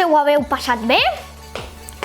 se ho haveu passat bé?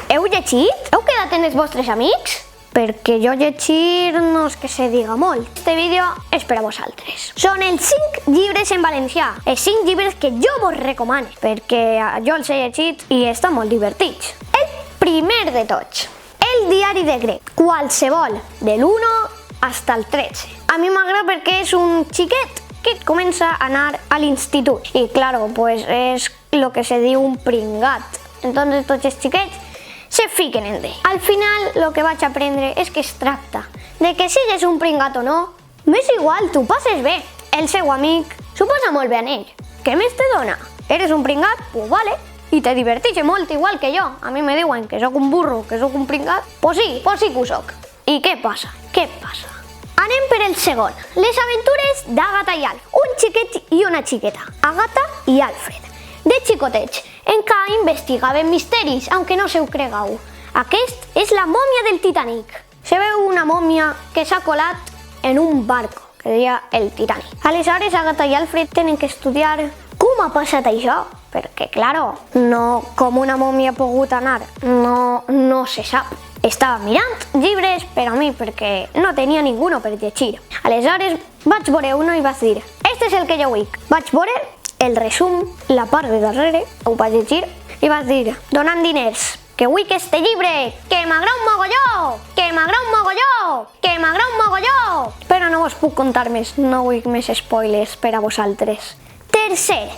Heu llegit? Heu quedat amb els vostres amics? Perquè jo llegir no és que se diga molt. Este vídeo és per a vosaltres. Són els 5 llibres en valencià. Els 5 llibres que jo vos recomano, perquè jo els he llegit i estan molt divertits. El primer de tots, el diari de grec. Qualsevol, de l'1 fins al 13. A mi m'agrada perquè és un xiquet que comença a anar a l'institut. I, claro, pues és lo que se diu un pringat. Entonces, tots els xiquets se fiquen en ell. Al final, el que vaig aprendre és que es tracta de que sigues un pringat o no, m'és igual, tu passes bé. El seu amic s'ho passa molt bé en ell. Què més te dona? Eres un pringat? Pues vale. I te diverteix molt, igual que jo. A mi me diuen que sóc un burro, que sóc un pringat. Pues sí que ho sóc. I què passa? Què passa? Anem per el segon. Les aventures d'Àgata i Alfred. Un xiquet i una xiqueta. Àgata i Alfred. De xicotets, encara investigaven misteris, aunque no se ho cregueu. Aquest és la mòmia del Titanic. Se veu una mòmia que s'ha colat en un barco, que deia el Titanic. Aleshores, Àgata i Alfred tenen que estudiar com ha passat això, perquè, claro, no com una mòmia ha pogut anar, no se sap. Estava mirant llibres per a mi perquè no tenia ningú per llegir. Aleshores vaig veure uno i vaig dir, este és el que jo vull. Vaig veure el resum, la part de darrere, ho vaig llegir i vaig dir, donant diners, que vull que este llibre, que m'agrada un mogolló, que m'agrada un mogolló, que m'agrada un mogolló. Però no us puc contar més, no vull més spoilers per a vosaltres. Tercer,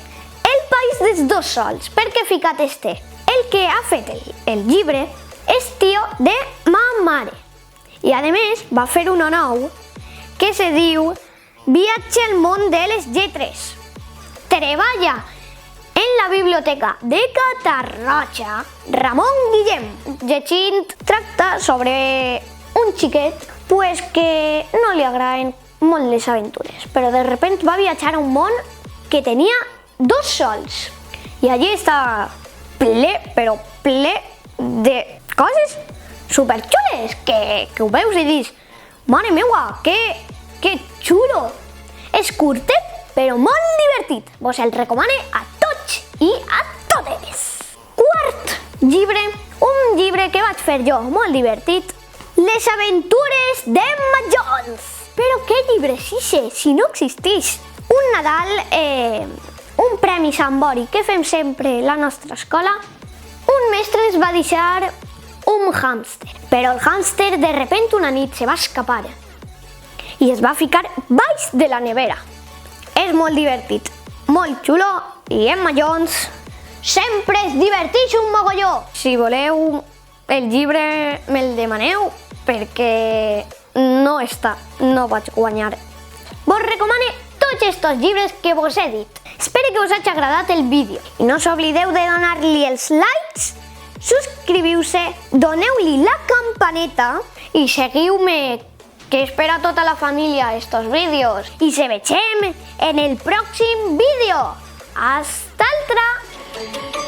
el país dels dos sols. Per què he ficat este? El que ha fet el llibre és tio de ma mare. I a més va fer una nou que se diu Viatge al món de les lletres. Treballa en la biblioteca de Catarroja Ramon Guillem. Llegint tracta sobre un xiquet que no li agraden molt les aventures, però de repente va viatjar a un món que tenia dos sols. I allí estava ple, però ple de coses superxules que ho veus i dius, mare meua, que xulo! És curtet, però molt divertit. Vos el recomano a tots i a totes. Quart llibre, un llibre que vaig fer jo, molt divertit, Les aventures d'Emma Jones. Però què llibre és ixe, si no existeix? Un Nadal, un premi Sant Bori que fem sempre a la nostra escola, un mestre ens va deixar un hàmster, però el hàmster de repente una nit se va escapar i es va ficar baix de la nevera. És molt divertit, molt xulo i Emma Jones sempre es diverteix un mogolló. Si voleu el llibre me'l demaneu perquè no vaig guanyar. Vos recomano tots estos llibres que vos he dit. Espero que us hagi agradat el vídeo i no s'oblideu de donar-li els likes, subscriviu-se, doneu-li la campaneta i seguiu-me, que és per a tota la família estos vídeos. I se vegem en el pròxim vídeo. Hasta altra!